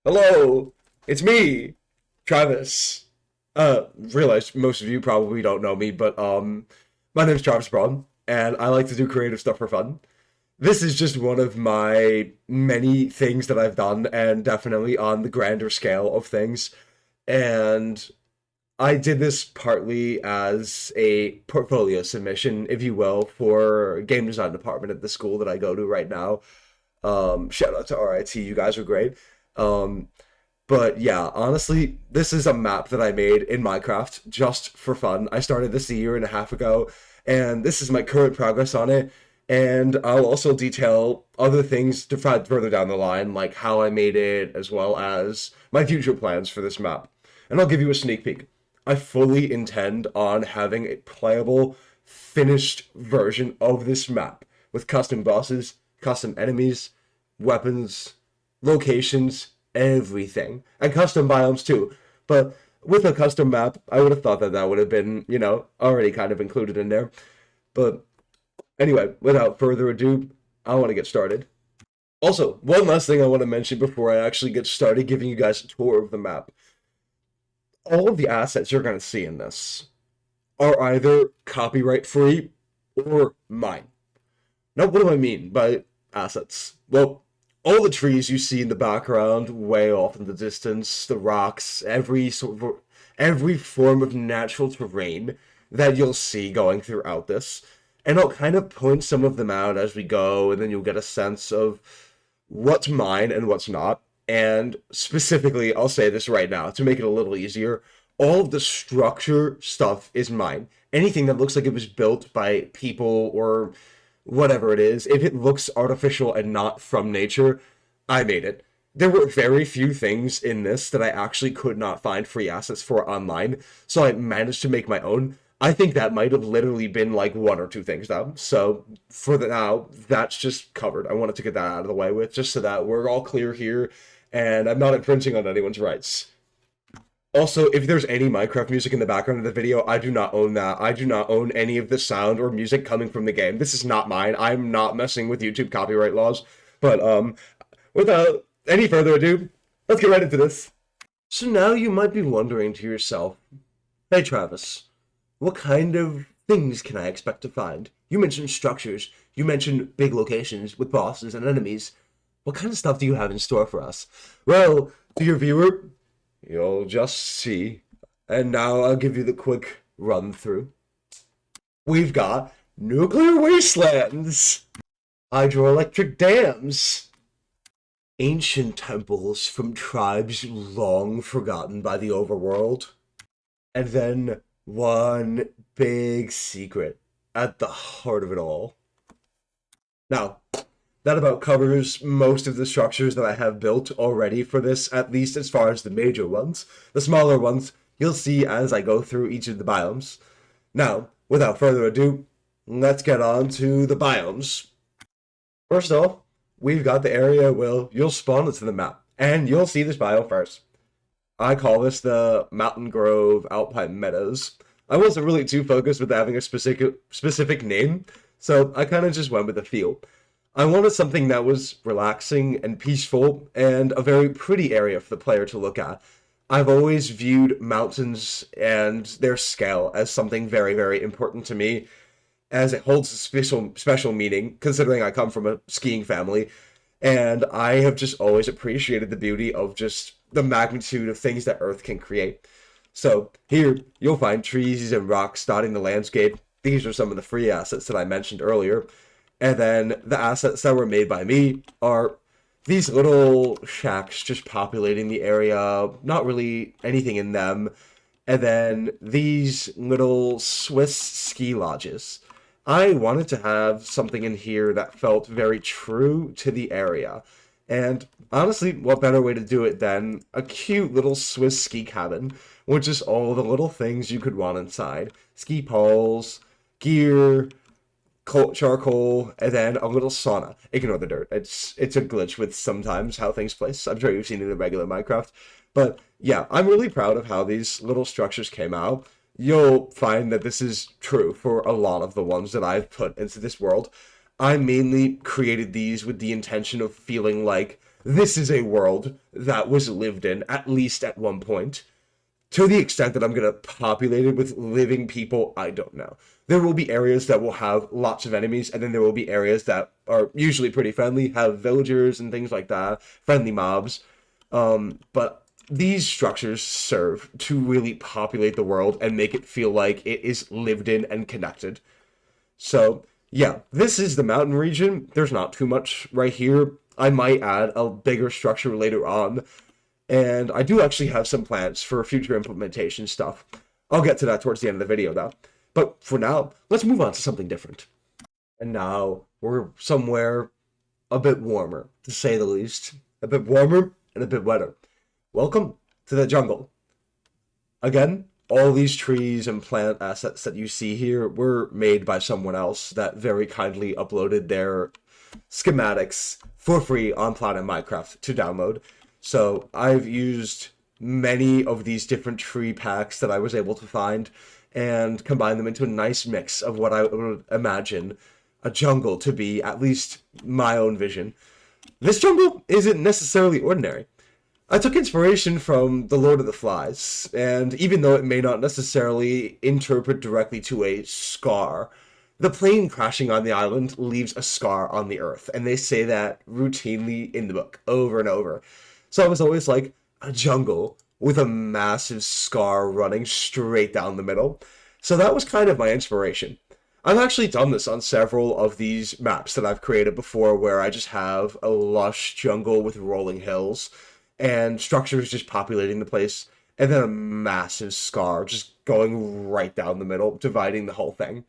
Hello, it's me, Travis. Realize most of you probably don't know me, but my name's Travis Braun, and I like to do creative stuff for fun. This is just one of my many things that I've done, and definitely on the grander scale of things. And I did this partly as a portfolio submission, if you will, for game design department at the school that I go to right now. Shout out to RIT, you guys are great. Um, but yeah, honestly, this is a map that I made in Minecraft just for fun. I started this a year and a half ago, and this is my current progress on it. And I'll also detail other things to find further down the line, like how I made it, as well as my future plans for this map. And I'll give you a sneak peek. I fully intend on having a playable, finished version of this map with custom bosses, custom enemies, weapons, locations, everything, and custom biomes too. But with a custom map, I would have thought that that would have been, already kind of included in there. But anyway, without further ado, I want to get started. Also, one last thing I want to mention before I actually get started giving you guys a tour of the map. All of the assets you're going to see in this are either copyright free or mine. Now, what do I mean by assets? Well, all the trees you see in the background, way off in the distance, the rocks, every form of natural terrain that you'll see going throughout this. And I'll kind of point some of them out as we go, and then you'll get a sense of what's mine and what's not. And specifically, I'll say this right now to make it a little easier. All of the structure stuff is mine. Anything that looks like it was built by people or whatever it is, if it looks artificial and not from nature, I made it. There were very few things in this that I actually could not find free assets for online, so I managed to make my own. I think that might have literally been like one or two things though. So for the now, that's just covered. I wanted to get that out of the way with, just so that we're all clear here and I'm not infringing on anyone's rights. Also, if there's any Minecraft music in the background of the video, I do not own that. I do not own any of the sound or music coming from the game. This is not mine. I'm not messing with YouTube copyright laws. But without any further ado, let's get right into this. So now you might be wondering to yourself, hey Travis, what kind of things can I expect to find? You mentioned structures. You mentioned big locations with bosses and enemies. What kind of stuff do you have in store for us? Well, dear viewer, you'll just see. And now I'll give you the quick run through. We've got nuclear wastelands, hydroelectric dams, ancient temples from tribes long forgotten by the overworld, and then one big secret at the heart of it all. Now, that about covers most of the structures that I have built already for this, at least as far as the major ones. The smaller ones, you'll see as I go through each of the biomes. Now, without further ado, let's get on to the biomes. First off, we've got the area where you'll spawn into the map, and you'll see this biome first. I call this the Mountain Grove Alpine Meadows. I wasn't really too focused with having a specific name, so I kind of just went with the feel. I wanted something that was relaxing and peaceful and a very pretty area for the player to look at. I've always viewed mountains and their scale as something very, very important to me, as it holds a special meaning, considering I come from a skiing family, and I have just always appreciated the beauty of just the magnitude of things that Earth can create. So here, you'll find trees and rocks dotting the landscape. These are some of the free assets that I mentioned earlier. And then the assets that were made by me are these little shacks just populating the area, not really anything in them. And then these little Swiss ski lodges. I wanted to have something in here that felt very true to the area. And honestly, what better way to do it than a cute little Swiss ski cabin, with just all the little things you could want inside. Ski poles, gear, charcoal, and then a little sauna. Ignore the dirt. It's a glitch with sometimes how things place. I'm sure you've seen it in regular Minecraft. But yeah, I'm really proud of how these little structures came out. You'll find that this is true for a lot of the ones that I've put into this world. I mainly created these with the intention of feeling like this is a world that was lived in, at least at one point. To the extent that I'm going to populate it with living people, I don't know. There will be areas that will have lots of enemies, and then there will be areas that are usually pretty friendly, have villagers and things like that, friendly mobs. But these structures serve to really populate the world and make it feel like it is lived in and connected. So, yeah, this is the mountain region. There's not too much right here. I might add a bigger structure later on, and I do actually have some plans for future implementation stuff. I'll get to that towards the end of the video, though. But for now, let's move on to something different. And now, we're somewhere a bit warmer, to say the least. A bit warmer and a bit wetter. Welcome to the jungle. Again, all these trees and plant assets that you see here were made by someone else that very kindly uploaded their schematics for free on Planet Minecraft to download. So I've used many of these different tree packs that I was able to find and combine them into a nice mix of what I would imagine a jungle to be, at least my own vision. This jungle isn't necessarily ordinary. I took inspiration from The Lord of the Flies, and even though it may not necessarily interpret directly to a scar, the plane crashing on the island leaves a scar on the earth, and they say that routinely in the book, over and over. So I was always like, a jungle with a massive scar running straight down the middle. So that was kind of my inspiration. I've actually done this on several of these maps that I've created before, where I just have a lush jungle with rolling hills, and structures just populating the place, and then a massive scar just going right down the middle, dividing the whole thing.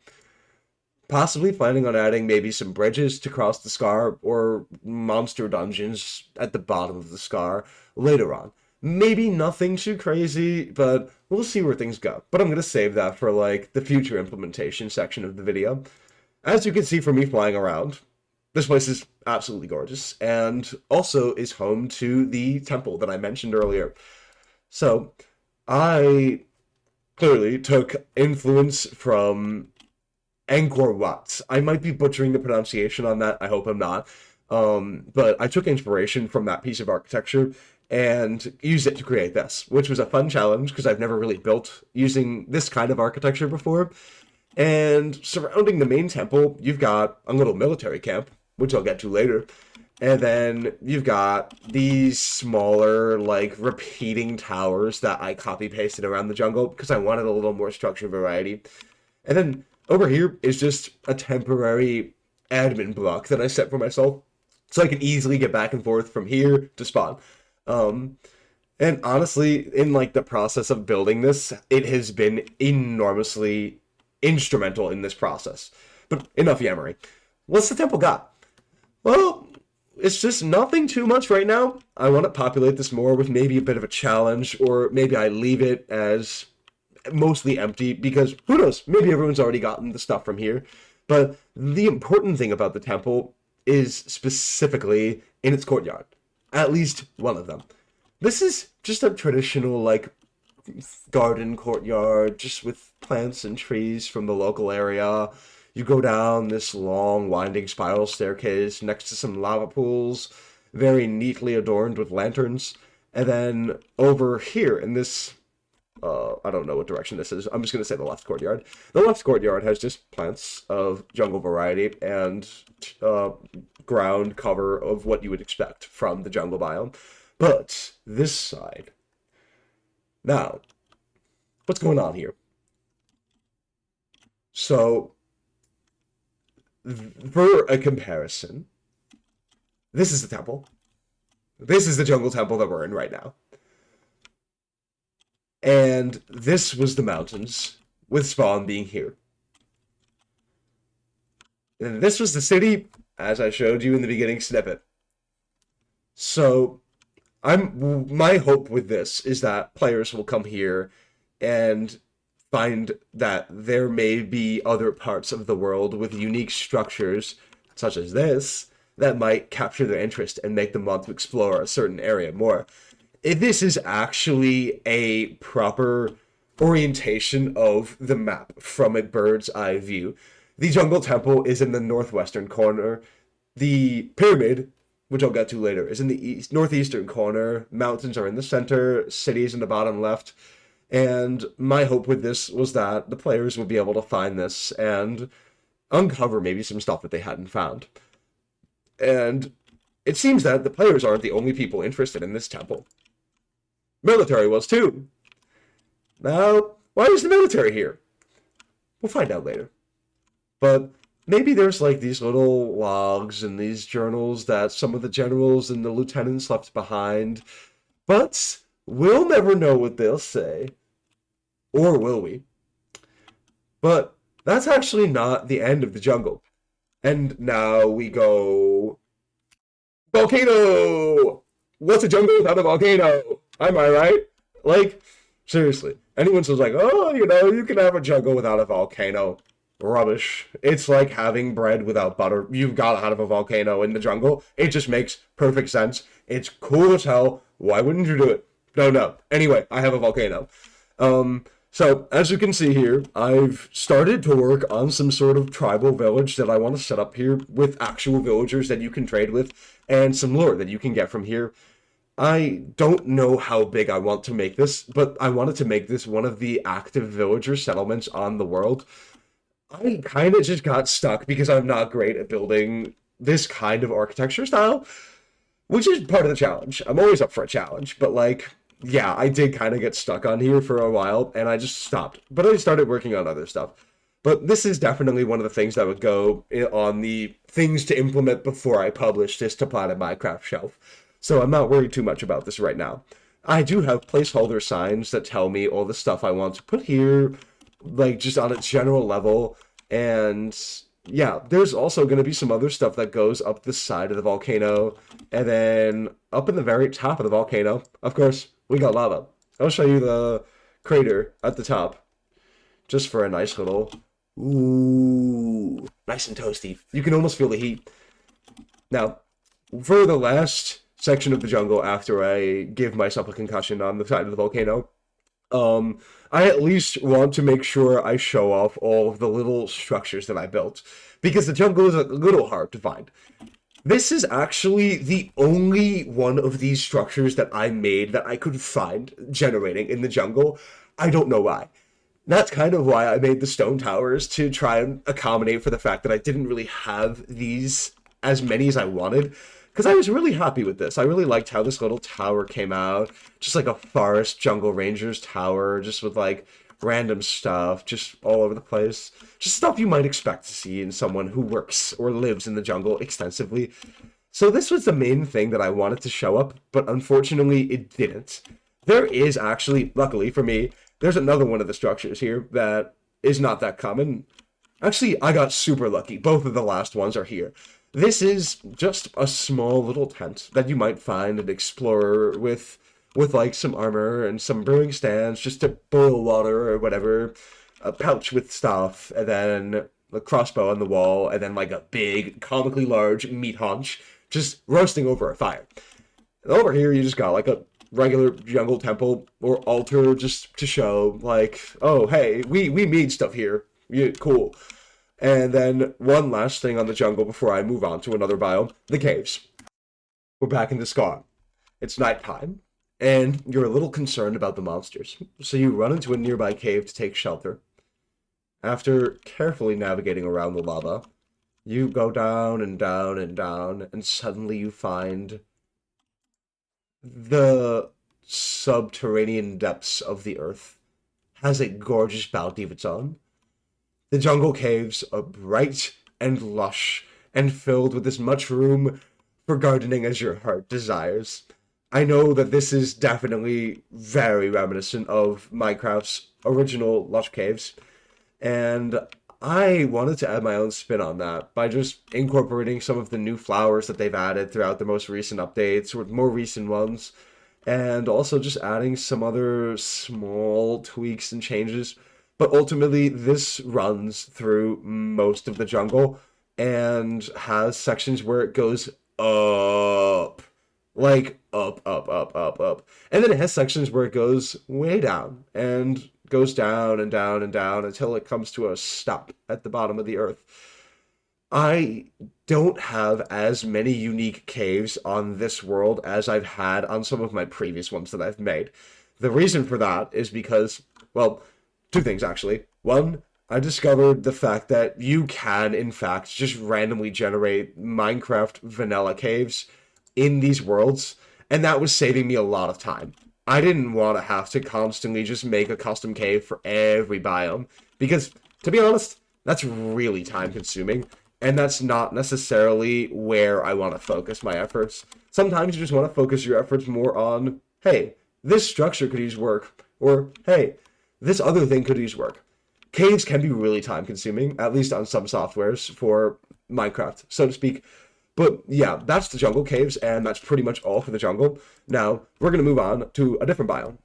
Possibly planning on adding maybe some bridges to cross the scar, or monster dungeons at the bottom of the scar later on. Maybe nothing too crazy, but we'll see where things go. But I'm going to save that for, like, the future implementation section of the video. As you can see from me flying around, this place is absolutely gorgeous, and also is home to the temple that I mentioned earlier. So, I clearly took influence from Angkor Wat. I might be butchering the pronunciation on that, I hope I'm not. But I took inspiration from that piece of architecture and used it to create this, which was a fun challenge because I've never really built using this kind of architecture before. And surrounding the main temple, you've got a little military camp, which I'll get to later. And then you've got these smaller, like, repeating towers that I copy-pasted around the jungle because I wanted a little more structure variety. And then over here is just a temporary admin block that I set for myself so I can easily get back and forth from here to spawn. And honestly, in, like, the process of building this, it has been enormously instrumental in this process. But enough yammering. What's the temple got? Well, it's just nothing too much right now. I want to populate this more with maybe a bit of a challenge, or maybe I leave it as mostly empty, because who knows, maybe everyone's already gotten the stuff from here. But the important thing about the temple is specifically in its courtyard. At least one of them. This is just a traditional, like, garden courtyard, just with plants and trees from the local area. You go down this long, winding spiral staircase next to some lava pools, very neatly adorned with lanterns. And then over here in this, I don't know what direction this is. I'm just going to say the left courtyard. The left courtyard has just plants of jungle variety and ground cover of what you would expect from the jungle biome. But this side... Now, what's going on here? So, for a comparison, this is the temple. This is the jungle temple that we're in right now. And this was the mountains, with Spawn being here. And this was the city, as I showed you in the beginning snippet. So, my hope with this is that players will come here and find that there may be other parts of the world with unique structures, such as this, that might capture their interest and make them want to explore a certain area more. If this is actually a proper orientation of the map from a bird's eye view, the jungle temple is in the northwestern corner. The pyramid which I'll get to later, is in the northeastern corner. Mountains are in the center, cities in the bottom left. And my hope with this was that the players would be able to find this and uncover maybe some stuff that they hadn't found. And it seems that the players aren't the only people interested in this temple. Military was too. Now, why is the military here? We'll find out later. But maybe there's like these little logs and these journals that some of the generals and the lieutenants left behind. But we'll never know what they'll say. Or will we? But that's actually not the end of the jungle. And now we go... Volcano! What's a jungle without a volcano? Am I right? Like, seriously. Anyone says like, oh, you can have a jungle without a volcano. Rubbish. It's like having bread without butter. You've got to have a volcano in the jungle. It just makes perfect sense. It's cool as hell. Why wouldn't you do it? No. Anyway, I have a volcano. So, as you can see here, I've started to work on some sort of tribal village that I want to set up here with actual villagers that you can trade with and some lore that you can get from here. I don't know how big I want to make this, but I wanted to make this one of the active villager settlements on the world. I kind of just got stuck because I'm not great at building this kind of architecture style, which is part of the challenge. I'm always up for a challenge, but like... yeah, I did kind of get stuck on here for a while, and I just stopped. But I started working on other stuff. But this is definitely one of the things that would go on the things to implement before I publish this to Planet Minecraft shelf. So I'm not worried too much about this right now. I do have placeholder signs that tell me all the stuff I want to put here, like just on a general level. And yeah, there's also going to be some other stuff that goes up the side of the volcano, and then up in the very top of the volcano, of course, we got lava. I'll show you the crater at the top, just for a nice little, ooh, nice and toasty. You can almost feel the heat. Now, for the last section of the jungle, after I give myself a concussion on the side of the volcano, I at least want to make sure I show off all of the little structures that I built, because the jungle is a little hard to find. This is actually the only one of these structures that I made that I could find generating in the jungle. I don't know why. That's kind of why I made the stone towers, to try and accommodate for the fact that I didn't really have these as many as I wanted. Because I was really happy with this. I really liked how this little tower came out. Just like a forest jungle ranger's tower, just with like random stuff, just all over the place. Just stuff you might expect to see in someone who works or lives in the jungle extensively. So this was the main thing that I wanted to show up, but unfortunately it didn't. There is actually, luckily for me, there's another one of the structures here that is not that common. Actually, I got super lucky. Both of the last ones are here. This is just a small little tent that you might find an explorer with like some armor and some brewing stands just to boil water or whatever, a pouch with stuff, and then a crossbow on the wall, and then like a big, comically large meat haunch just roasting over a fire. And over here, you just got like a regular jungle temple or altar just to show like, oh, hey, we made stuff here. Yeah, cool. And then one last thing on the jungle before I move on to another biome, the caves. We're back in the Scar. It's nighttime, and you're a little concerned about the monsters. So you run into a nearby cave to take shelter. After carefully navigating around the lava, you go down and down and down, and suddenly you find the subterranean depths of the earth has a gorgeous bounty of its own. The jungle caves are bright and lush and filled with as much room for gardening as your heart desires. I know that this is definitely very reminiscent of Minecraft's original lush caves, and I wanted to add my own spin on that by just incorporating some of the new flowers that they've added throughout the most recent updates, or more recent ones, and also just adding some other small tweaks and changes. But ultimately, this runs through most of the jungle and has sections where it goes up. Like, up, up, up, up, up. And then it has sections where it goes way down and goes down and down and down until it comes to a stop at the bottom of the earth. I don't have as many unique caves on this world as I've had on some of my previous ones that I've made. The reason for that is because, well, two things actually. One, I discovered the fact that you can, in fact, just randomly generate Minecraft vanilla caves in these worlds, and that was saving me a lot of time. I didn't want to have to constantly just make a custom cave for every biome, because, to be honest, that's really time consuming, and that's not necessarily where I want to focus my efforts. Sometimes you just want to focus your efforts more on, hey, this structure could use work, or hey, this other thing could use work. Caves can be really time consuming, at least on some softwares for Minecraft, so to speak. But yeah, that's the jungle caves, and that's pretty much all for the jungle. Now, we're going to move on to a different biome.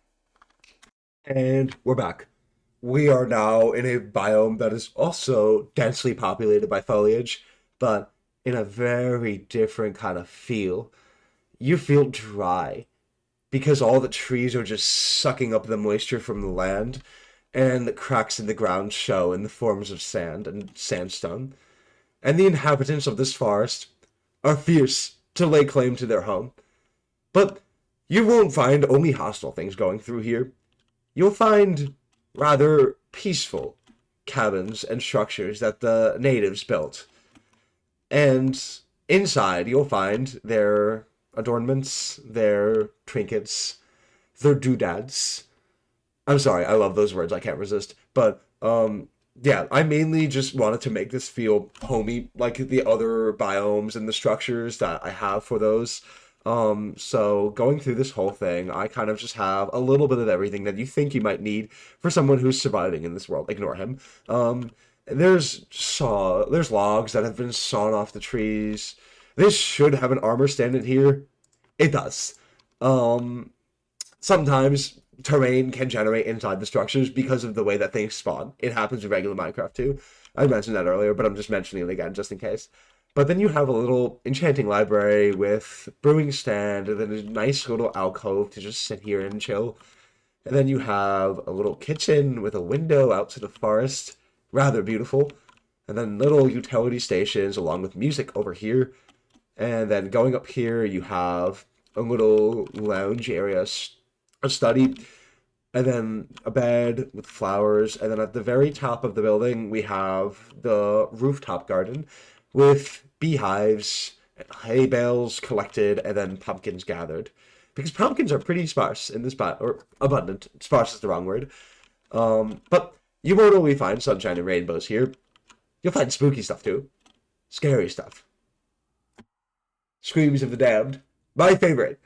And we're back. We are now in a biome that is also densely populated by foliage, but in a very different kind of feel. You feel dry because all the trees are just sucking up the moisture from the land, and the cracks in the ground show in the forms of sand and sandstone. And the inhabitants of this forest are fierce to lay claim to their home. But you won't find only hostile things going through here. You'll find rather peaceful cabins and structures that the natives built. And inside you'll find their adornments, their trinkets, their doodads. I'm sorry, I love those words, I can't resist. But, yeah, I mainly just wanted to make this feel homey, like the other biomes and the structures that I have for those. So going through this whole thing, I kind of just have a little bit of everything that you think you might need for someone who's surviving in this world. Ignore him. There's logs that have been sawn off the trees. This should have an armor stand in here. It does. Sometimes terrain can generate inside the structures because of the way that things spawn. It happens in regular Minecraft too. I mentioned that earlier, but I'm just mentioning it again just in case. But then you have a little enchanting library with brewing stand and then a nice little alcove to just sit here and chill. And then you have a little kitchen with a window out to the forest. Rather beautiful. And then little utility stations along with music over here. And then going up here, you have a little lounge area, a study, and then a bed with flowers. And then at the very top of the building, we have the rooftop garden with beehives, hay bales collected, and then pumpkins gathered. Because pumpkins are pretty sparse in this spot, or abundant. Sparse is the wrong word. But you won't only find sunshine and rainbows here. You'll find spooky stuff too. Scary stuff. Screams of the Damned. My favorite.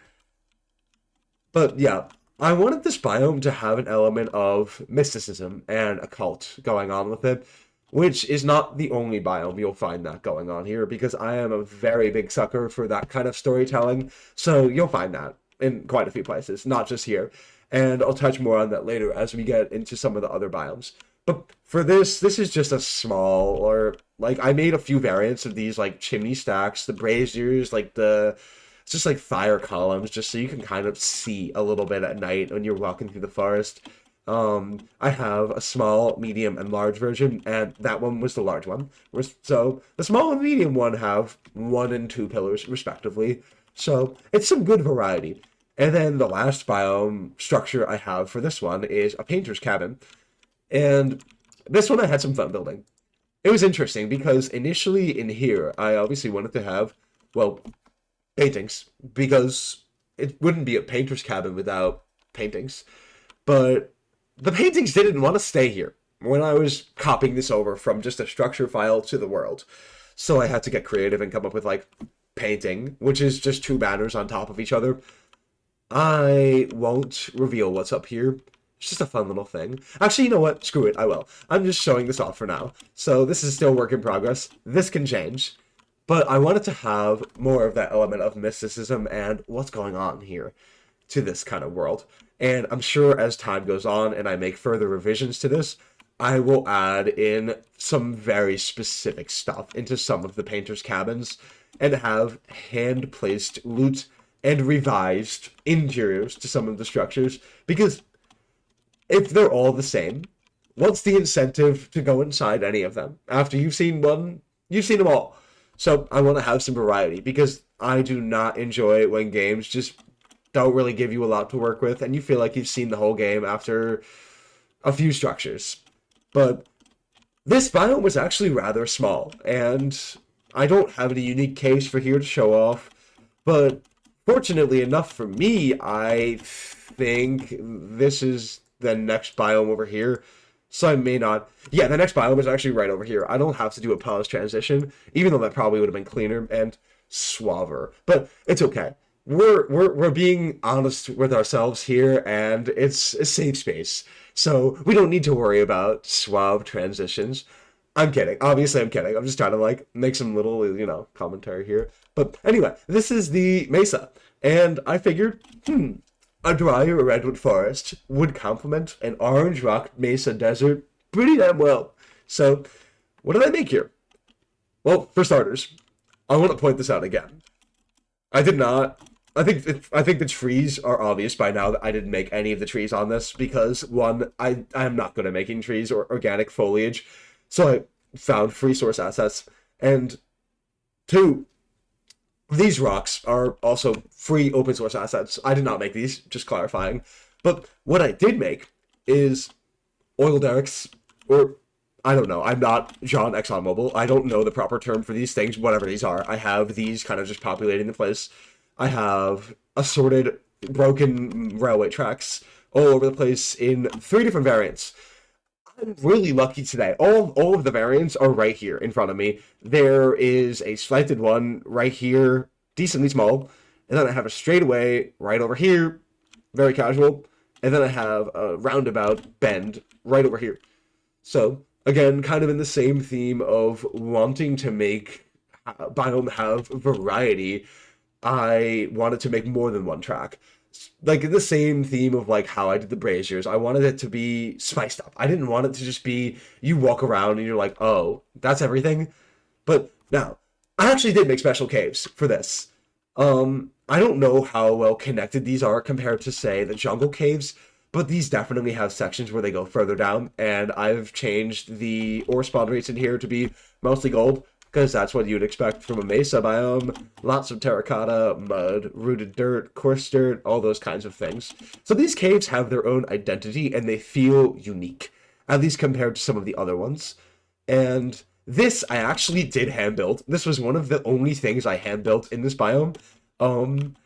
But yeah, I wanted this biome to have an element of mysticism and occult going on with it, which is not the only biome you'll find that going on here, because I am a very big sucker for that kind of storytelling, so you'll find that in quite a few places, not just here. And I'll touch more on that later as we get into some of the other biomes. But for this is just a small, or, like, I made a few variants of these, like, chimney stacks, the braziers, like, it's just like fire columns, just so you can kind of see a little bit at night when you're walking through the forest. I have a small, medium, and large version, and that one was the large one. So the small and medium one have 1 and 2 pillars, respectively. So it's some good variety. And then the last biome structure I have for this one is a painter's cabin. And this one I had some fun building. It was interesting because initially in here, I obviously wanted to have, well, paintings, because it wouldn't be a painter's cabin without paintings. But the paintings didn't want to stay here when I was copying this over from just a structure file to the world. So I had to get creative and come up with, like, painting, which is just 2 banners on top of each other. I won't reveal what's up here. It's just a fun little thing. Actually, you know what? Screw it, I will. I'm just showing this off for now. So this is still work in progress. This can change. But I wanted to have more of that element of mysticism and what's going on here to this kind of world. And I'm sure as time goes on and I make further revisions to this, I will add in some very specific stuff into some of the painter's cabins and have hand-placed loot and revised interiors to some of the structures. Because if they're all the same, what's the incentive to go inside any of them? After you've seen one, you've seen them all. So I want to have some variety because I do not enjoy when games just don't really give you a lot to work with and you feel like you've seen the whole game after a few structures. But this biome was actually rather small, and I don't have any unique caves for here to show off, but fortunately enough for me, I think this is the next biome over here. So I may not. Yeah, the next biome is actually right over here. I don't have to do a pause transition, even though that probably would have been cleaner and suaver. But it's okay. We're being honest with ourselves here, and it's a safe space. So we don't need to worry about suave transitions. I'm kidding. Obviously, I'm kidding. I'm just trying to like make some little, commentary here. But anyway, this is the mesa, and I figured, a drier redwood forest would complement an orange rock mesa desert pretty damn well. So, what did I make here? Well, for starters, I want to point this out again. I did not. I think the trees are obvious by now that I didn't make any of the trees on this because one, I am not good at making trees or organic foliage, so I found free source assets, and two, these rocks are also free open source assets. I did not make these, just clarifying. But what I did make is oil derricks, or I don't know. I'm not John ExxonMobil. I don't know the proper term for these things, whatever these are. I have these kind of just populating the place. I have assorted broken railway tracks all over the place in 3 different variants. I'm really lucky today. All of the variants are right here in front of me. There is a slanted one right here, decently small, and then I have a straightaway right over here, very casual, and then I have a roundabout bend right over here. So again, kind of in the same theme of wanting to make biome have variety, I wanted to make more than one track. Like in the same theme of like how I did the braziers, I wanted it to be spiced up. I didn't want it to just be you walk around and you're like, oh, that's everything. But now, I actually did make special caves for this. I don't know how well connected these are compared to say the jungle caves, but these definitely have sections where they go further down, and I've changed the ore spawn rates in here to be mostly gold because that's what you'd expect from a mesa biome. Lots of terracotta, mud, rooted dirt, coarse dirt, all those kinds of things. So these caves have their own identity and they feel unique, at least compared to some of the other ones. And this I actually did hand build. This was one of the only things I hand built in this biome. Um,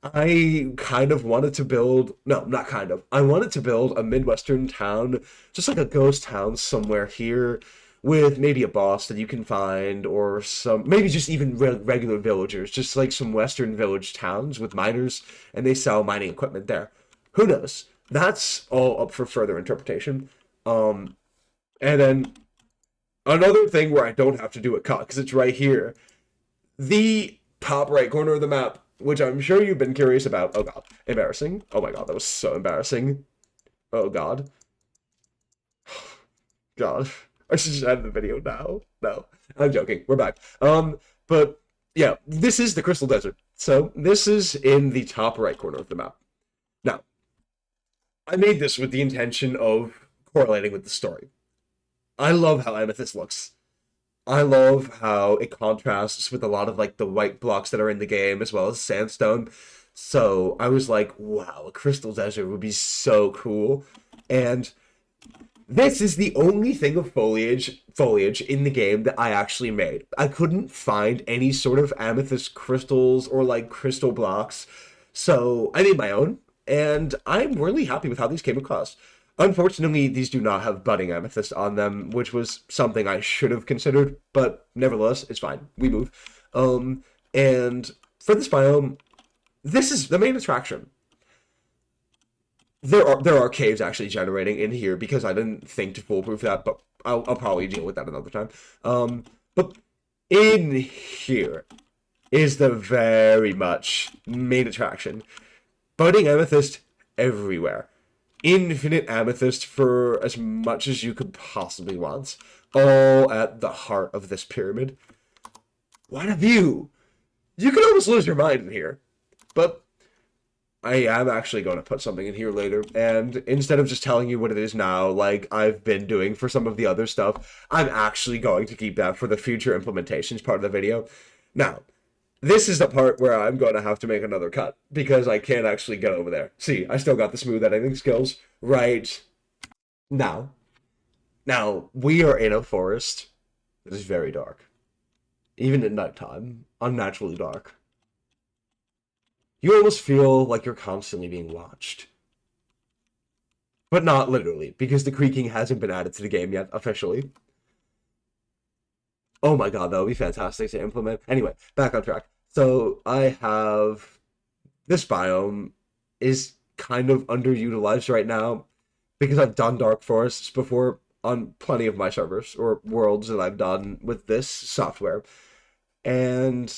I kind of wanted to build, no, not kind of. I wanted to build a Midwestern town, just like a ghost town somewhere here, with maybe a boss that you can find, or some, maybe just even regular villagers, just like some Western village towns with miners, and they sell mining equipment there. Who knows? That's all up for further interpretation. And then another thing where I don't have to do a cut, because it's right here, the top right corner of the map, which I'm sure you've been curious about. Oh god, embarrassing. Oh my god, that was so embarrassing. Oh god. God. I should just end the video now. No, I'm joking. We're back. But yeah, this is the Crystal Desert. So this is in the top right corner of the map. Now, I made this with the intention of correlating with the story. I love how Amethyst looks. I love how it contrasts with a lot of like the white blocks that are in the game as well as sandstone. So I was like, wow, a Crystal Desert would be so cool. And this is the only thing of foliage in the game that I actually made. I couldn't find any sort of amethyst crystals or like crystal blocks, so I made my own, and I'm really happy with how these came across. Unfortunately, these do not have budding amethyst on them, which was something I should have considered, but nevertheless, it's fine. We move. And for this biome, this is the main attraction. There are caves actually generating in here because I didn't think to foolproof that, but I'll probably deal with that another time. But in here is the very much main attraction. Budding amethyst everywhere. Infinite amethyst for as much as you could possibly want. All at the heart of this pyramid. What a view! You could almost lose your mind in here. But I am actually going to put something in here later, and instead of just telling you what it is now, like I've been doing for some of the other stuff, I'm actually going to keep that for the future implementations part of the video. Now, this is the part where I'm going to have to make another cut, because I can't actually get over there. See, I still got the smooth editing skills right now. Now, we are in a forest that is very dark. Even at nighttime, unnaturally dark. You almost feel like you're constantly being watched. But not literally, because the creaking hasn't been added to the game yet, officially. Oh my god, that would be fantastic to implement. Anyway, back on track. So, I have... This biome is kind of underutilized right now, because I've done Dark Forests before on plenty of my servers, or worlds that I've done with this software. And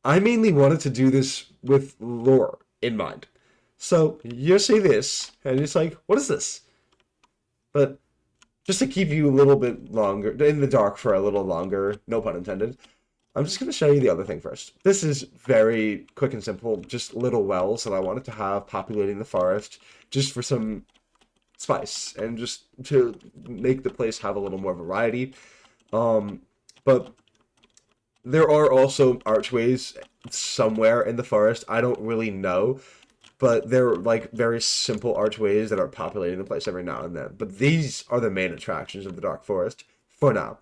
I mainly wanted to do this with lore in mind. So you see this, and it's like, what is this? But just to keep you a little bit longer, in the dark for a little longer, no pun intended, I'm just going to show you the other thing first. This is very quick and simple, just little wells that I wanted to have populating the forest, just for some spice, and just to make the place have a little more variety. But there are also archways somewhere in the forest. I don't really know, but they're like very simple archways that are populating the place every now and then. But these are the main attractions of the Dark Forest for now.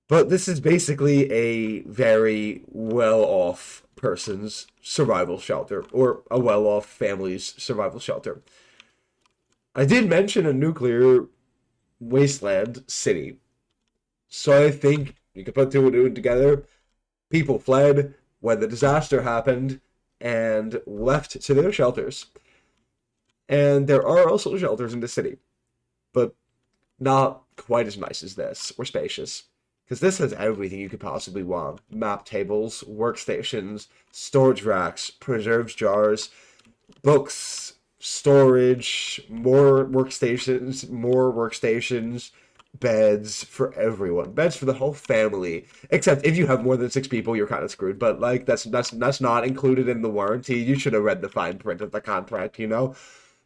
But this is basically a very well-off person's survival shelter, or a well-off family's survival shelter. I did mention a nuclear wasteland city, so I think you could put two and two together. People fled when the disaster happened and left to their shelters. And there are also shelters in the city, but not quite as nice as this, or spacious. Because this has everything you could possibly want. Map tables, workstations, storage racks, preserves jars, books, storage, more workstations, beds for everyone. Beds for the whole family. Except if you have more than 6 people, you're kind of screwed. But like that's not included in the warranty. You should have read the fine print of the contract, you know?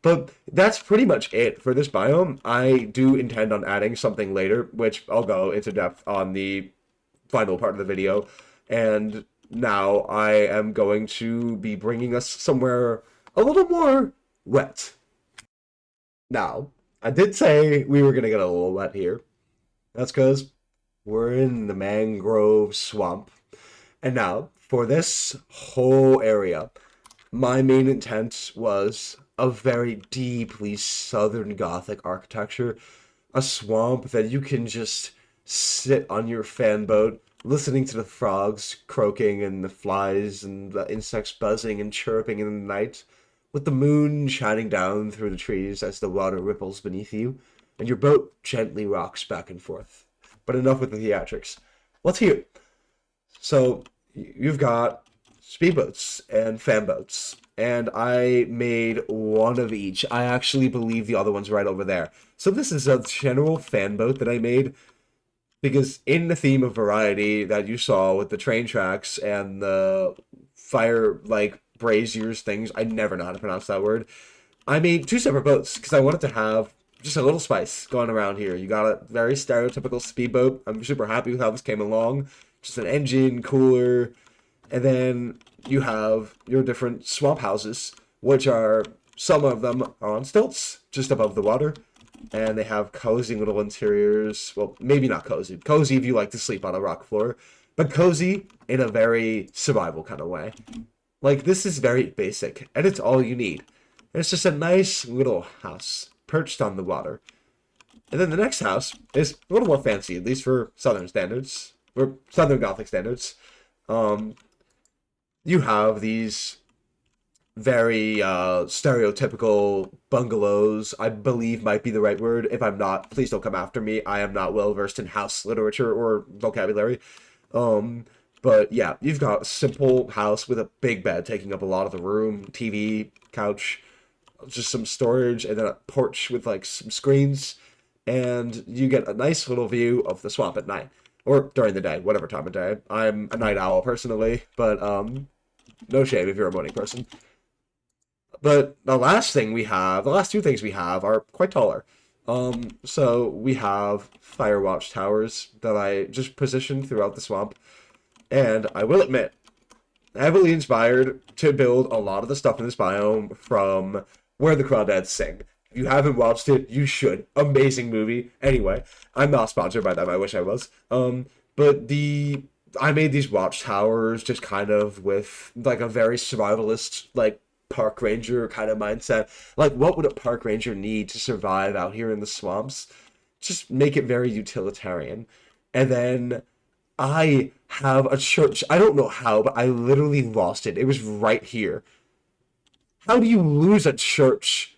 But that's pretty much it for this biome. I do intend on adding something later, which I'll go into depth on the final part of the video. And now I am going to be bringing us somewhere a little more wet. Now, I did say we were going to get a little wet here. That's because we're in the mangrove swamp. And now, for this whole area, my main intent was a very deeply Southern Gothic architecture. A swamp that you can just sit on your fan boat, listening to the frogs croaking and the flies and the insects buzzing and chirping in the night, with the moon shining down through the trees as the water ripples beneath you, and your boat gently rocks back and forth. But enough with the theatrics. Let's hear it. So, you've got speedboats and fan boats, and I made one of each. I actually believe the other one's right over there. So this is a general fan boat that I made, because in the theme of variety that you saw with the train tracks and the fire, like, braziers things, I never know how to pronounce that word, I made 2 separate boats, because I wanted to have just a little spice going around here. You got a very stereotypical speedboat. I'm super happy with how this came along. Just an engine, cooler, and then you have your different swamp houses, which are, some of them are on stilts, just above the water, and they have cozy little interiors. Well, maybe not cozy. Cozy if you like to sleep on a rock floor, but cozy in a very survival kind of way. Like, this is very basic, and it's all you need. And it's just a nice little house, perched on the water. And then the next house is a little more fancy, at least for Southern standards, or Southern Gothic standards. You have these very stereotypical bungalows, I believe might be the right word. If I'm not, please don't come after me. I am not well versed in house literature or vocabulary. But yeah, you've got a simple house with a big bed taking up a lot of the room, TV, couch, just some storage, and then a porch with like some screens, and you get a nice little view of the swamp at night. Or during the day, whatever time of day. I'm a night owl personally, but no shame if you're a morning person. But the last thing we have, the last two things we have are quite taller. So we have Firewatch towers that I just positioned throughout the swamp. And I will admit, heavily inspired to build a lot of the stuff in this biome from Where the Crawdads Sing. If you haven't watched it, you should. Amazing movie. Anyway, I'm not sponsored by them. I wish I was. But I made these watchtowers just kind of with like a very survivalist, like park ranger kind of mindset. Like, what would a park ranger need to survive out here in the swamps? Just make it very utilitarian. And then I have a church. I don't know how, but I literally lost it. It was right here. How do you lose a church?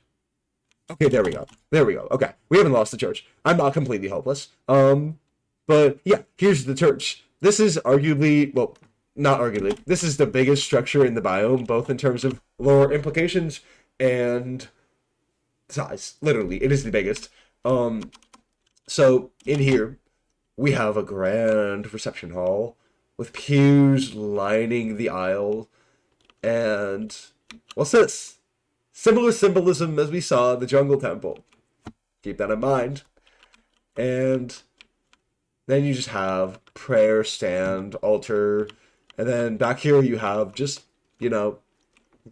Okay, there we go. There we go. Okay, we haven't lost the church. I'm not completely hopeless. But yeah, here's the church. This is arguably, well, not arguably, this is the biggest structure in the biome, both in terms of lore implications and size. Literally, it is the biggest. So in here, we have a grand reception hall with pews lining the aisle. And what's this? Similar symbolism as we saw in the Jungle Temple. Keep that in mind. And then you just have prayer stand, altar, and then back here you have just,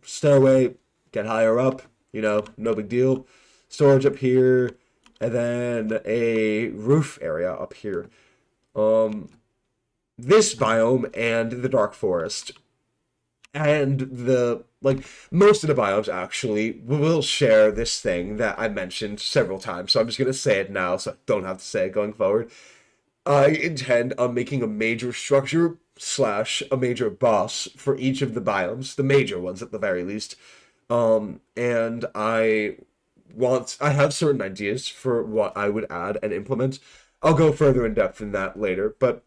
stairway, get higher up, no big deal. Storage up here, and then a roof area up here. This biome and the Dark Forest and most of the biomes actually will share this thing that I mentioned several times. So I'm just going to say it now so I don't have to say it going forward. I intend on making a major structure / a major boss for each of the biomes, the major ones at the very least. And I have certain ideas for what I would add and implement. I'll go further in depth in that later, but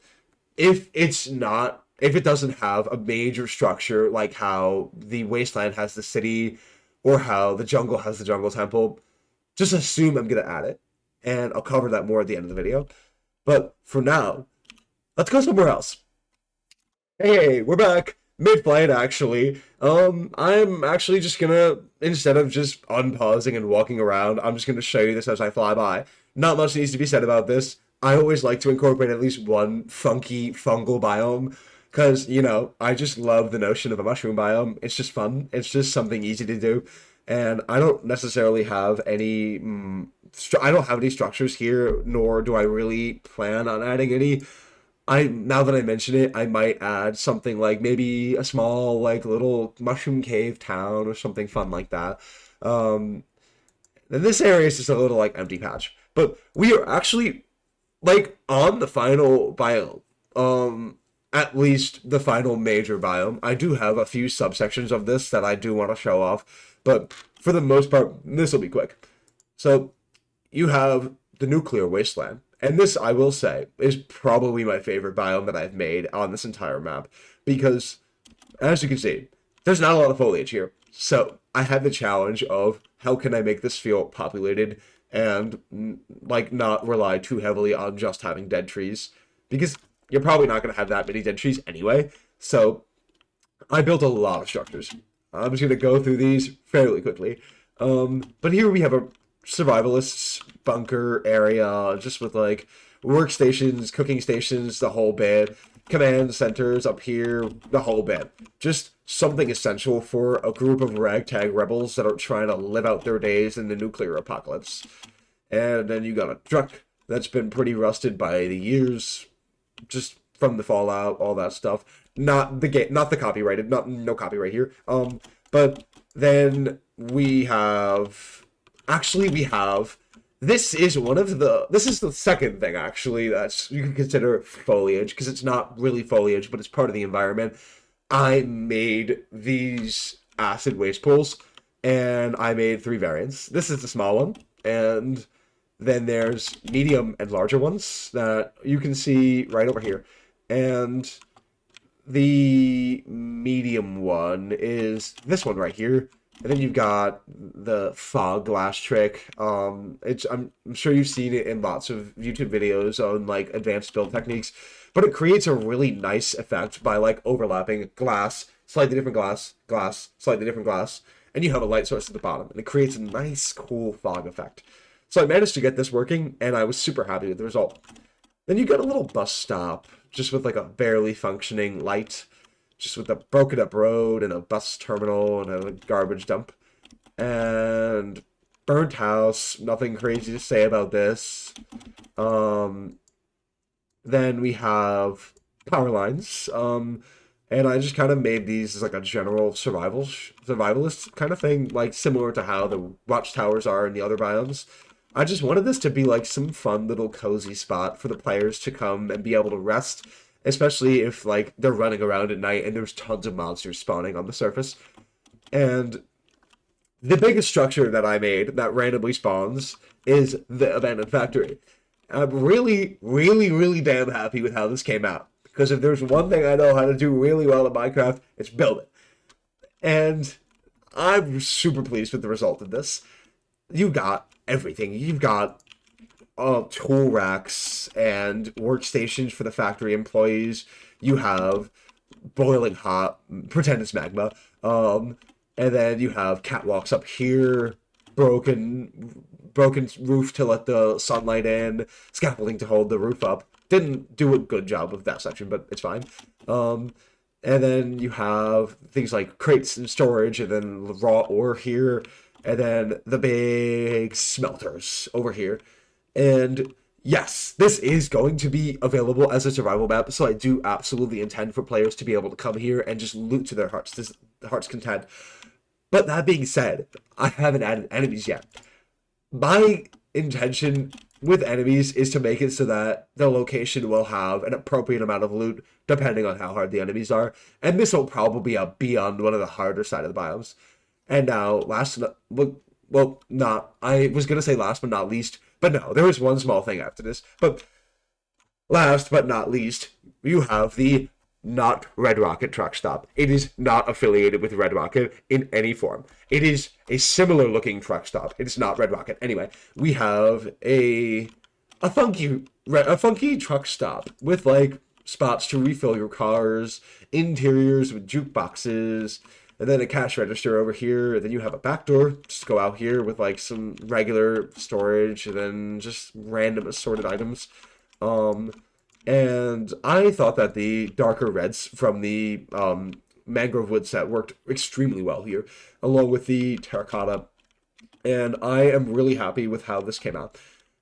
if it doesn't have a major structure like how the Wasteland has the city or how the jungle has the Jungle Temple, just assume I'm going to add it, and I'll cover that more at the end of the video. But for now, let's go somewhere else. Hey, we're back. Mid-flight, actually. I'm actually just gonna, instead of just unpausing and walking around, I'm just gonna show you this as I fly by. Not much needs to be said about this. I always like to incorporate at least one funky fungal biome, because, I just love the notion of a mushroom biome. It's just fun. It's just something easy to do. And I don't necessarily have any I don't have any structures here, nor do I really plan on adding any. Now that I mention it, I might add something like maybe a small, little mushroom cave town or something fun like that. And this area is just a little, empty patch. But we are actually, on the final biome. At least the final major biome. I do have a few subsections of this that I do want to show off, but for the most part, this will be quick. So, you have the Nuclear Wasteland, and this, I will say, is probably my favorite biome that I've made on this entire map, because, as you can see, there's not a lot of foliage here. So, I had the challenge of, how can I make this feel populated, and, not rely too heavily on just having dead trees, because you're probably not going to have that many dead trees anyway. So I built a lot of structures. I'm just going to go through these fairly quickly. But here we have a survivalist bunker area, just with workstations, cooking stations, the whole bit. Command centers up here, the whole bit. Just something essential for a group of ragtag rebels that are trying to live out their days in the nuclear apocalypse. And then you got a truck that's been pretty rusted by the years, just from the fallout, all that stuff. Not the game, not the copyrighted, no copyright here. But then we have this is the second thing actually that you can consider foliage, because it's not really foliage, but it's part of the environment. I made these acid waste pools, and I made 3 variants. This is the small one, and then there's medium and larger ones that you can see right over here. And the medium one is this one right here. And then you've got the fog glass trick. I'm sure you've seen it in lots of YouTube videos on advanced build techniques, but it creates a really nice effect by overlapping glass, slightly different glass, glass, slightly different glass. and you have a light source at the bottom, and it creates a nice, cool fog effect. So I managed to get this working, and I was super happy with the result. Then you get a little bus stop, just with like a barely functioning light, just with a broken up road and a bus terminal and a garbage dump. And burnt house, nothing crazy to say about this. Then we have power lines. And I just kind of made these as like a general survivalist kind of thing, like similar to how the watchtowers are in the other biomes. I just wanted this to be like some fun little cozy spot for the players to come and be able to rest, especially if like they're running around at night and there's tons of monsters spawning on the surface. And the biggest structure that I made that randomly spawns is the abandoned factory. I'm really, really, really damn happy with how this came out. Because if there's one thing I know how to do really well in Minecraft, it's build it. And I'm super pleased with the result of this. You got everything. You've got tool racks and workstations for the factory employees. You have boiling hot, pretend it's magma. And then you have catwalks up here, broken roof to let the sunlight in, scaffolding to hold the roof up. Didn't do a good job of that section, but it's fine. And then you have things like crates and storage, and then raw ore here, and then the big smelters over here. And yes, this is going to be available as a survival map, so I do absolutely intend for players to be able to come here and just loot to their heart's content. But that being said, I haven't added enemies yet. My intention with enemies is to make it so that the location will have an appropriate amount of loot depending on how hard the enemies are, and this will probably be on one of the harder side of the biomes. And now, I was gonna say last but not least, but no, there was one small thing after this. But last but not least, you have the not Red Rocket truck stop. It is not affiliated with Red Rocket in any form. It is a similar looking truck stop. It's not Red Rocket. Anyway, we have a funky truck stop with like spots to refill your cars, interiors with jukeboxes, and then a cash register over here. And then you have a back door. Just go out here with like some regular storage and then just random assorted items. And I thought that the darker reds from the mangrove wood set worked extremely well here, along with the terracotta. And I am really happy with how this came out.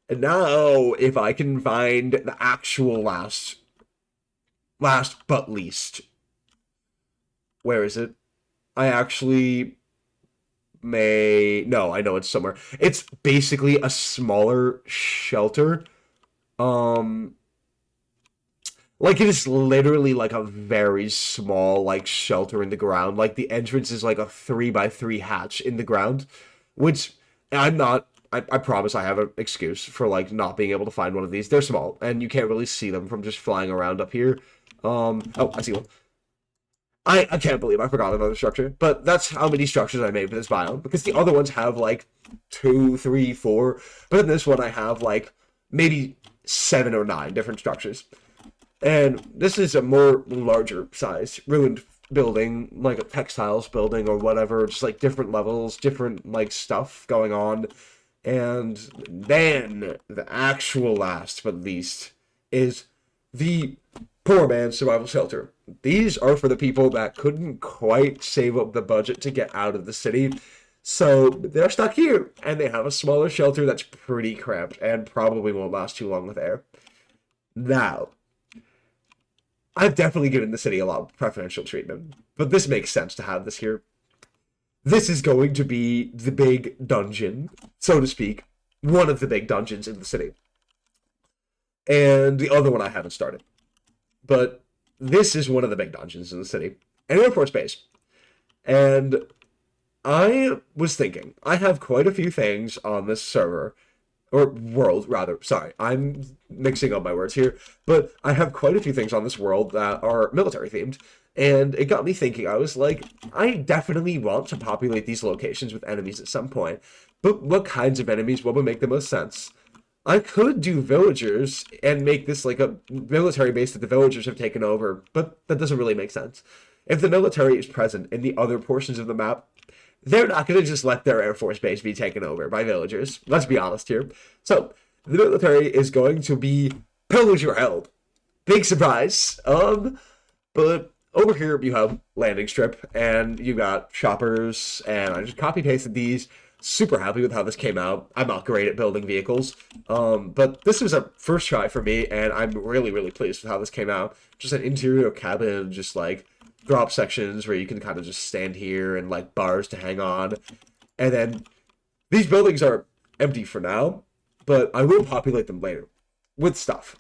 And now, if I can find the actual last but least, where is it? I actually no, I know it's somewhere. It's basically a smaller shelter. Like, it is literally, like, a very small, like, shelter in the ground. Like, the entrance is, like, a 3x3 hatch in the ground. Which, I promise I have an excuse for, like, not being able to find one of these. They're small, and you can't really see them from just flying around up here. Oh, I see one. I can't believe I forgot another structure. But that's how many structures I made for this biome. Because the other ones have, like, 2, 3, 4. But in this one, I have, like, maybe 7 or 9 different structures. And this is a more larger size ruined building, like a textiles building or whatever, just like different levels, different like stuff going on. And then the actual last but least is the poor man's survival shelter. These are for the people that couldn't quite save up the budget to get out of the city. So they're stuck here, and they have a smaller shelter that's pretty cramped and probably won't last too long with air. Now, I've definitely given the city a lot of preferential treatment, but this makes sense to have this here. This is going to be the big dungeon, so to speak, one of the big dungeons in the city. And the other one I haven't started. But this is one of the big dungeons in the city. An airport space. And I was thinking, I have quite a few things on this server, or world, rather. Sorry, I'm mixing up my words here. But I have quite a few things on this world that are military themed. And it got me thinking, I was like, I definitely want to populate these locations with enemies at some point. But what kinds of enemies, what would make the most sense? I could do villagers and make this like a military base that the villagers have taken over. But that doesn't really make sense. If the military is present in the other portions of the map, they're not going to just let their Air Force base be taken over by villagers. Let's be honest here. So, the military is going to be pillaged or held. Big surprise. But over here you have landing strip, and you got shoppers, and I just copy pasted these. Super happy with how this came out. I'm not great at building vehicles, but this was a first try for me, and I'm really, really pleased with how this came out. Just an interior cabin, just like drop sections where you can kind of just stand here and like bars to hang on. And then these buildings are empty for now, but I will populate them later with stuff.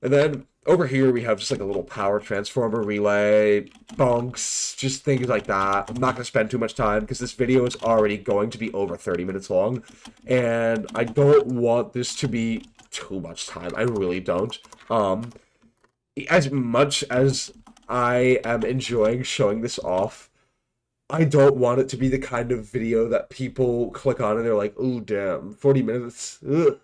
And then over here we have just like a little power transformer relay, bunks, just things like that. I'm not going to spend too much time because this video is already going to be over 30 minutes long. And I don't want this to be too much time. I really don't. As much as I am enjoying showing this off, I don't want it to be the kind of video that people click on and they're like, oh damn, 40 minutes, ugh,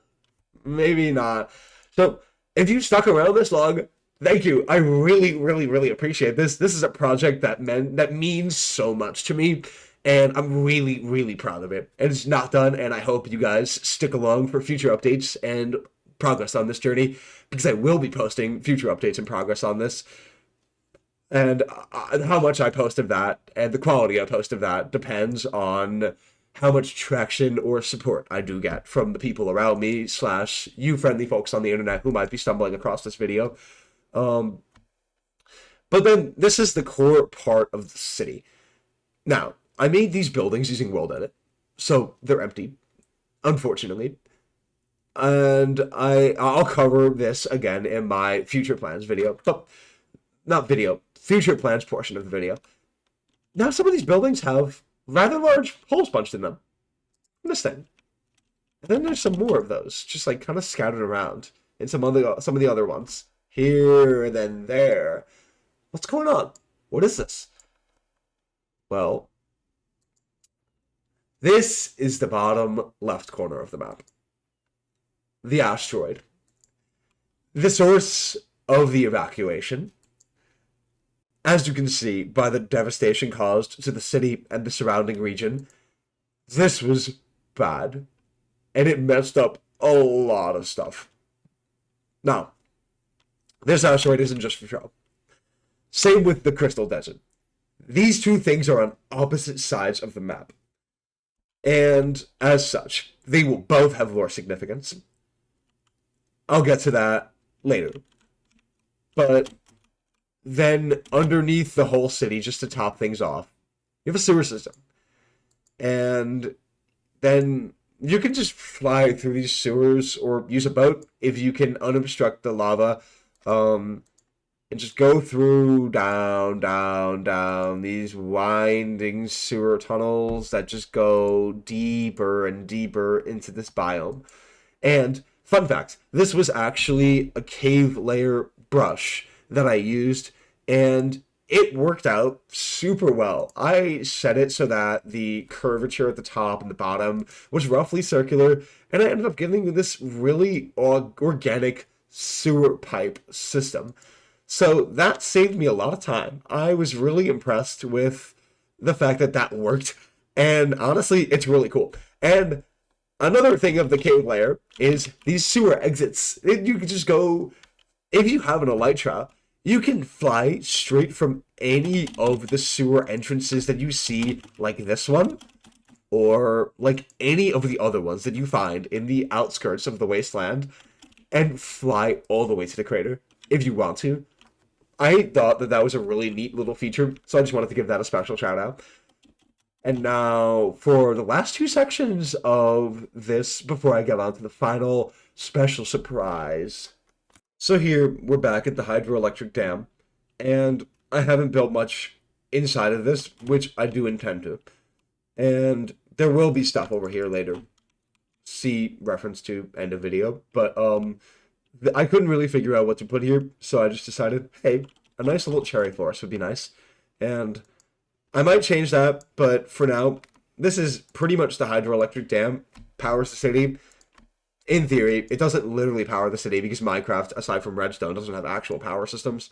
maybe not. So if you stuck around this long, thank you. I really, really, really appreciate this. This is a project that means so much to me, and I'm really, really proud of it. And it's not done, and I hope you guys stick along for future updates and progress on this journey, because I will be posting future updates and progress on this. And how much I post of that and the quality I post of that depends on how much traction or support I do get from the people around me / you friendly folks on the internet who might be stumbling across this video. But then this is the core part of the city. Now, I made these buildings using World Edit, so they're empty, unfortunately. And I'll cover this again in my future plans video. But not video, future plans portion of the video. Now, some of these buildings have rather large holes punched in them. This thing. And then there's some more of those, just like kind of scattered around in some of the other ones. Here and then there. What's going on? What is this? Well, this is the bottom left corner of the map. The asteroid. The source of the evacuation. As you can see by the devastation caused to the city and the surrounding region, this was bad, and it messed up a lot of stuff. Now, this asteroid isn't just for show. Same with the Crystal Desert. These two things are on opposite sides of the map, and as such, they will both have lore significance. I'll get to that later. But then underneath the whole city, just to top things off, you have a sewer system. And then you can just fly through these sewers or use a boat if you can unobstruct the lava. And just go through down these winding sewer tunnels that just go deeper and deeper into this biome. And fun fact, this was actually a cave layer brush that I used, and it worked out super well. I set it so that the curvature at the top and the bottom was roughly circular, and I ended up getting this really organic sewer pipe system. So that saved me a lot of time. I was really impressed with the fact that that worked, and honestly, it's really cool. And another thing of the cave layer is these sewer exits. You can just go, if you have an elytra, you can fly straight from any of the sewer entrances that you see, like this one, or like any of the other ones that you find in the outskirts of the wasteland, and fly all the way to the crater, if you want to. I thought that was a really neat little feature, so I just wanted to give that a special shout out. And now, for the last two sections of this, before I get on to the final special surprise. So here, we're back at the hydroelectric dam, and I haven't built much inside of this, which I do intend to. And there will be stuff over here later. See reference to end of video. But I couldn't really figure out what to put here, so I just decided, hey, a nice little cherry forest would be nice. And I might change that, but for now, this is pretty much the hydroelectric dam. Powers the city. In theory, it doesn't literally power the city because Minecraft, aside from redstone, doesn't have actual power systems.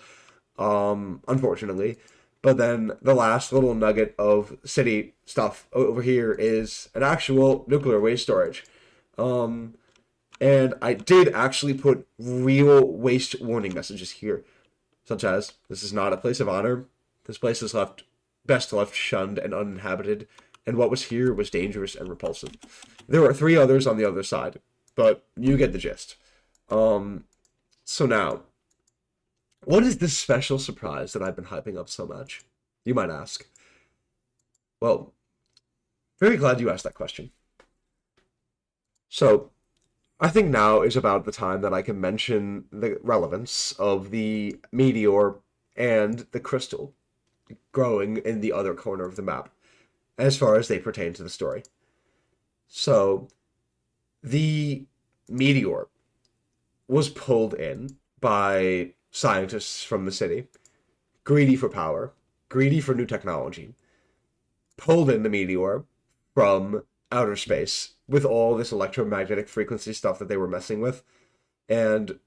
Unfortunately. But then the last little nugget of city stuff over here is an actual nuclear waste storage. Um, and I did actually put real waste warning messages here, such as, this is not a place of honor. This place is best left shunned and uninhabited, and what was here was dangerous and repulsive. There are 3 others on the other side, but you get the gist. So now, what is this special surprise that I've been hyping up so much? You might ask. Well, very glad you asked that question. So, I think now is about the time that I can mention the relevance of the meteor and the crystal growing in the other corner of the map, as far as they pertain to the story. So, the meteor was pulled in by scientists from the city, greedy for power, greedy for new technology, pulled in the meteor from outer space with all this electromagnetic frequency stuff that they were messing with, and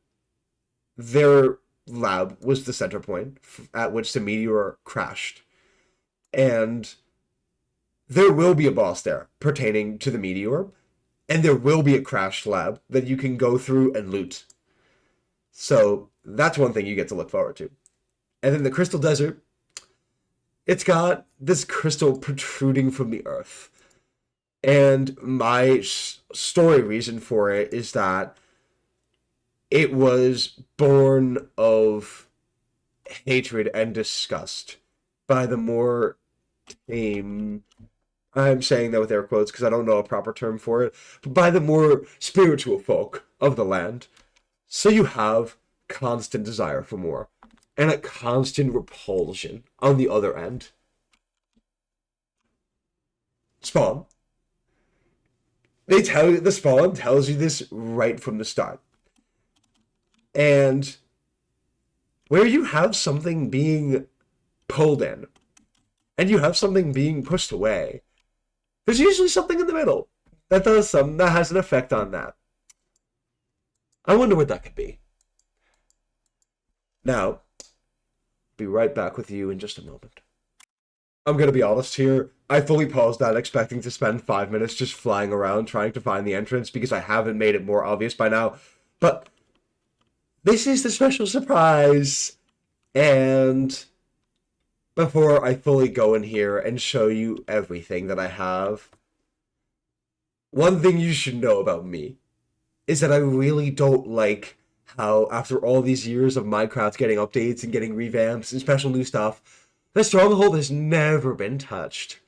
their lab was the center point at which the meteor crashed. And there will be a boss there pertaining to the meteor, and there will be a crashed lab that you can go through and loot. So that's one thing you get to look forward to. And then the Crystal Desert, it's got this crystal protruding from the earth. And my story reason for it is that it was born of hatred and disgust by the more tame, I'm saying that with air quotes because I don't know a proper term for it, but by the more spiritual folk of the land. So you have constant desire for more, and a constant repulsion on the other end. Spawn. The spawn tells you this right from the start. And where you have something being pulled in, and you have something being pushed away, there's usually something in the middle that has an effect on that. I wonder what that could be. Now, be right back with you in just a moment. I'm gonna be honest here. I fully paused that expecting to spend 5 minutes just flying around trying to find the entrance because I haven't made it more obvious by now. But this is the special surprise. And before I fully go in here and show you everything that I have, one thing you should know about me is that I really don't like how, after all these years of Minecraft getting updates and getting revamps and special new stuff, the Stronghold has never been touched.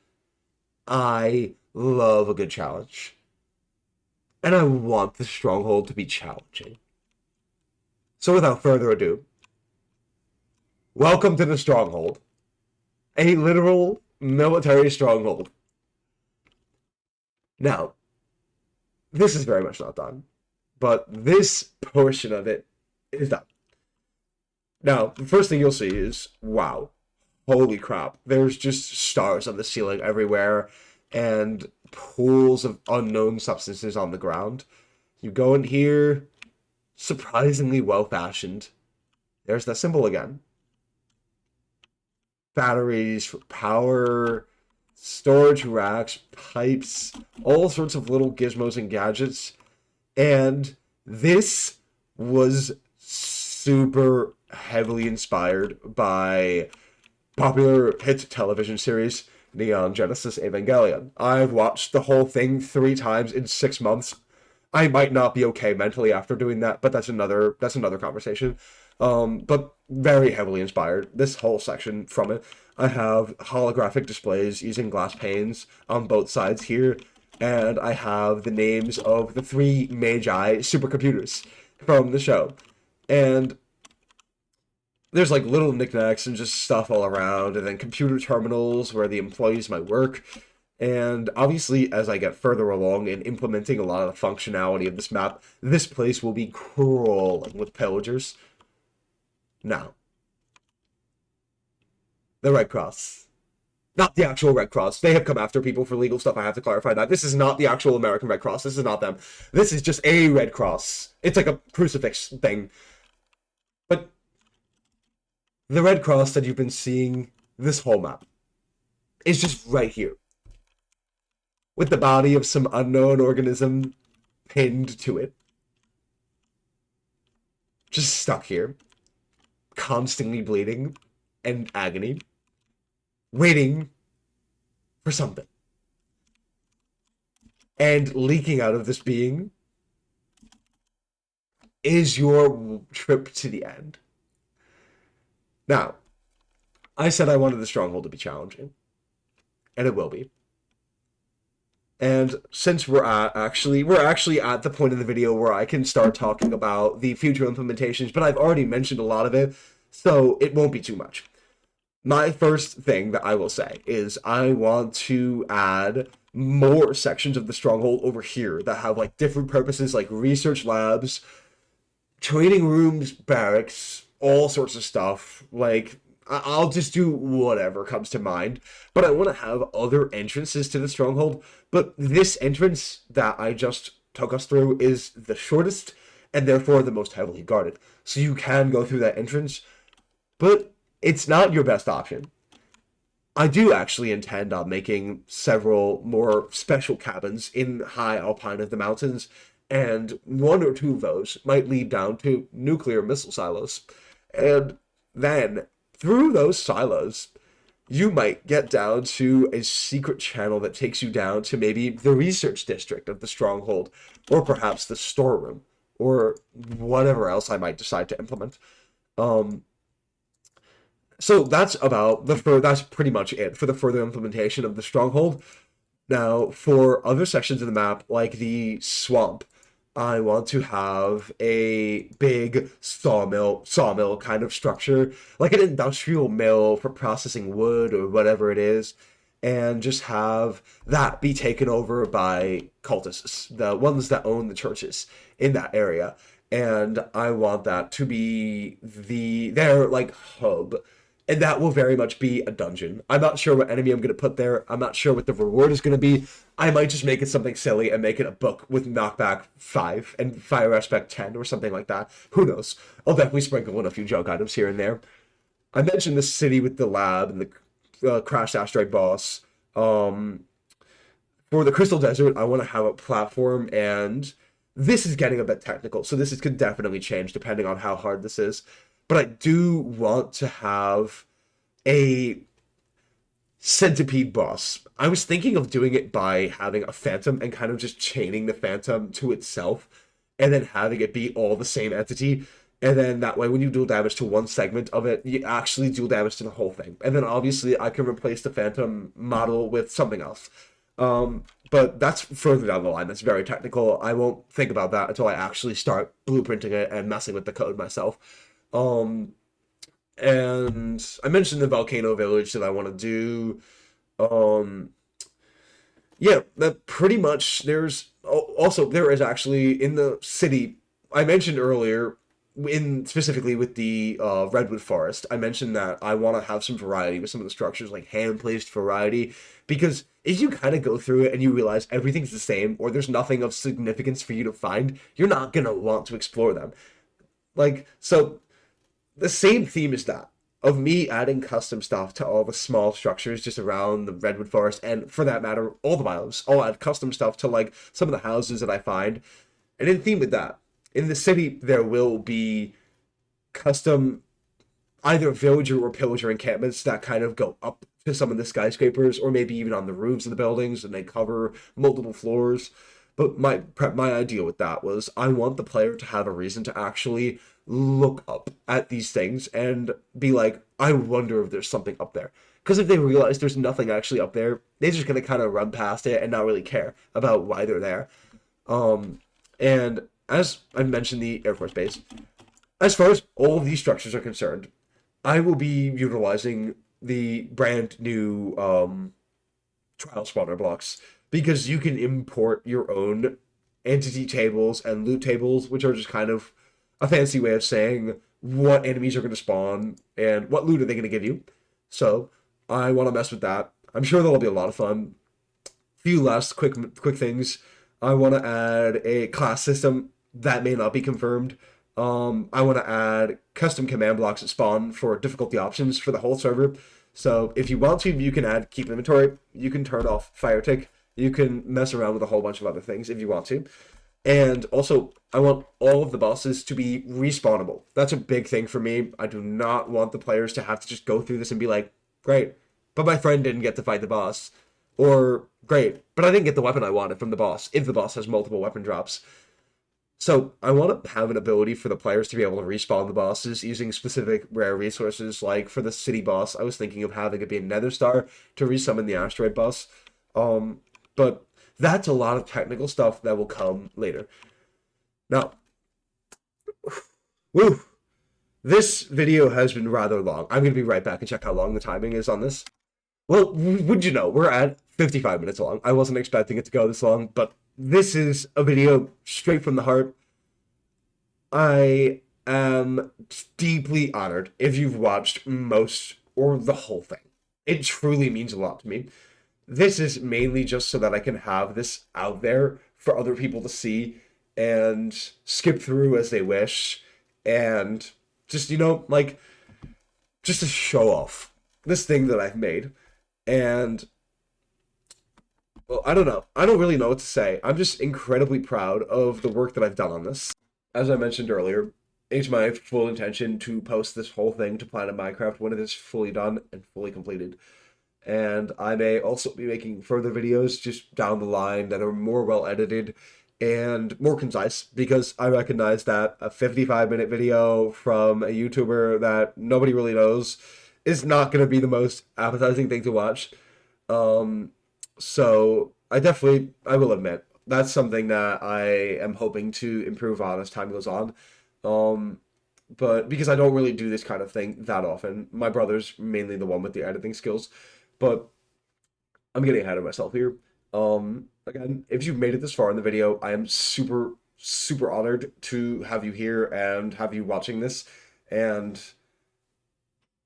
I love a good challenge. And I want the Stronghold to be challenging. So without further ado, welcome to the Stronghold. A literal military stronghold. Now, this is very much not done, but this portion of it is done. Now, the first thing you'll see is, wow, holy crap, there's just stars on the ceiling everywhere, and pools of unknown substances on the ground. You go in here, surprisingly well-fashioned. There's that symbol again. Batteries for power, storage racks, pipes, all sorts of little gizmos and gadgets. And this was super heavily inspired by popular hit television series Neon Genesis Evangelion. I've watched the whole thing 3 times in 6 months. I might not be okay mentally after doing that, but that's another conversation. But very heavily inspired, this whole section from it. I have holographic displays using glass panes on both sides here, and I have the names of the 3 Magi supercomputers from the show. And there's like little knickknacks and just stuff all around, and then computer terminals where the employees might work. And obviously, as I get further along in implementing a lot of the functionality of this map, this place will be crawling with pillagers. Now, the Red Cross. Not the actual Red Cross. They have come after people for legal stuff. I have to clarify that. This is not the actual American Red Cross. This is not them. This is just a Red Cross. It's like a crucifix thing. But the Red Cross that you've been seeing this whole map is just right here, with the body of some unknown organism pinned to it. Just stuck here, constantly bleeding and agony, waiting for something. And leaking out of this being is your trip to the end. Now, I said I wanted the stronghold to be challenging, and it will be. And since we're actually at the point in the video where I can start talking about the future implementations, but I've already mentioned a lot of it, so it won't be too much. My first thing that I will say is I want to add more sections of the stronghold over here that have like different purposes, like research labs, training rooms, barracks, all sorts of stuff. Like, I'll just do whatever comes to mind, but I want to have other entrances to the stronghold. But this entrance that I just took us through is the shortest and therefore the most heavily guarded. So you can go through that entrance, but it's not your best option. I do actually intend on making several more special cabins in high alpine of the mountains, and one or two of those might lead down to nuclear missile silos. And then, through those silos, you might get down to a secret channel that takes you down to maybe the research district of the stronghold, or perhaps the storeroom, or whatever else I might decide to implement. So that's that's pretty much it for the further implementation of the stronghold. Now, for other sections of the map, like the swamp, I want to have a big sawmill kind of structure, like an industrial mill for processing wood or whatever it is, and just have that be taken over by cultists, the ones that own the churches in that area. And I want that to be their like hub, and that will very much be a dungeon. I'm not sure what enemy I'm going to put there. I'm not sure what the reward is going to be. I might just make it something silly and make it a book with knockback 5 and fire aspect 10 or something like that. Who knows? I'll definitely sprinkle in a few joke items here and there. I mentioned the city with the lab and the crashed asteroid boss. For the Crystal Desert, I want to have a platform, and this is getting a bit technical, so could definitely change depending on how hard this is. But I do want to have a centipede boss. I was thinking of doing it by having a phantom and kind of just chaining the phantom to itself, and then having it be all the same entity. And then that way, when you deal damage to one segment of it, you actually deal damage to the whole thing. And then obviously, I can replace the phantom model with something else. But that's further down the line. That's very technical. I won't think about that until I actually start blueprinting it and messing with the code myself. And I mentioned the volcano village that I want to do. Yeah, that pretty much. There is actually in the city. I mentioned earlier, specifically with the redwood forest, I mentioned that I want to have some variety with some of the structures, like hand placed variety, because if you kind of go through it and you realize everything's the same, or there's nothing of significance for you to find, you're not gonna want to explore them. Like, so the same theme is that of me adding custom stuff to all the small structures just around the redwood forest, and for that matter, all the biomes. I'll add custom stuff to like some of the houses that I find, and in theme with that, in the city there will be custom either villager or pillager encampments that kind of go up to some of the skyscrapers, or maybe even on the roofs of the buildings, and they cover multiple floors. But my idea with that was I want the player to have a reason to actually look up at these things and be like, I wonder if there's something up there. Because if they realize there's nothing actually up there, they're just going to kind of run past it and not really care about why they're there. And as I mentioned, the Air Force Base, as far as all of these structures are concerned, I will be utilizing the brand new trial spawner blocks, because you can import your own entity tables and loot tables, which are just kind of a fancy way of saying what enemies are going to spawn and what loot are they going to give you. So I want to mess with that. I'm sure that'll be a lot of fun. Few last quick things. I want to add a class system that may not be confirmed. I want to add custom command blocks at spawn for difficulty options for the whole server. So if you want to, you can add keep inventory, you can turn off fire tick, you can mess around with a whole bunch of other things if you want to. And also, I want all of the bosses to be respawnable. That's a big thing for me. I do not want the players to have to just go through this and be like, great, but my friend didn't get to fight the boss. Or, great, but I didn't get the weapon I wanted from the boss, if the boss has multiple weapon drops. So, I want to have an ability for the players to be able to respawn the bosses using specific rare resources. Like, for the city boss, I was thinking of having it be a nether star to resummon the asteroid boss. But that's a lot of technical stuff that will come later. Now, woo, this video has been rather long. I'm going to be right back and check how long the timing is on this. Well, would you know, we're at 55 minutes long. I wasn't expecting it to go this long, but this is a video straight from the heart. I am deeply honored if you've watched most or the whole thing. It truly means a lot to me. This is mainly just so that I can have this out there for other people to see and skip through as they wish and just, like, just to show off this thing that I've made. And, well, I don't know. I don't really know what to say. I'm just incredibly proud of the work that I've done on this. As I mentioned earlier, it's my full intention to post this whole thing to Planet Minecraft when it is fully done and fully completed. And I may also be making further videos just down the line that are more well edited and more concise, because I recognize that a 55-minute video from a YouTuber that nobody really knows is not going to be the most appetizing thing to watch. So I will admit, that's something that I am hoping to improve on as time goes on. But because I don't really do this kind of thing that often, my brother's mainly the one with the editing skills. But I'm getting ahead of myself here. Again, if you've made it this far in the video, I am super, super honored to have you here and have you watching this. And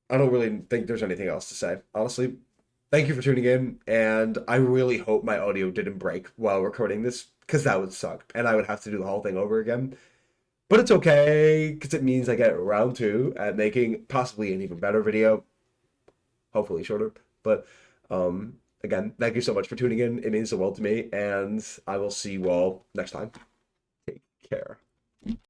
I don't really think there's anything else to say. Honestly, thank you for tuning in, and I really hope my audio didn't break while recording this, because that would suck, and I would have to do the whole thing over again. But it's okay, because it means I get round two at making possibly an even better video. Hopefully shorter. But again, thank you so much for tuning in. It means the world to me, and I will see you all next time. Take care.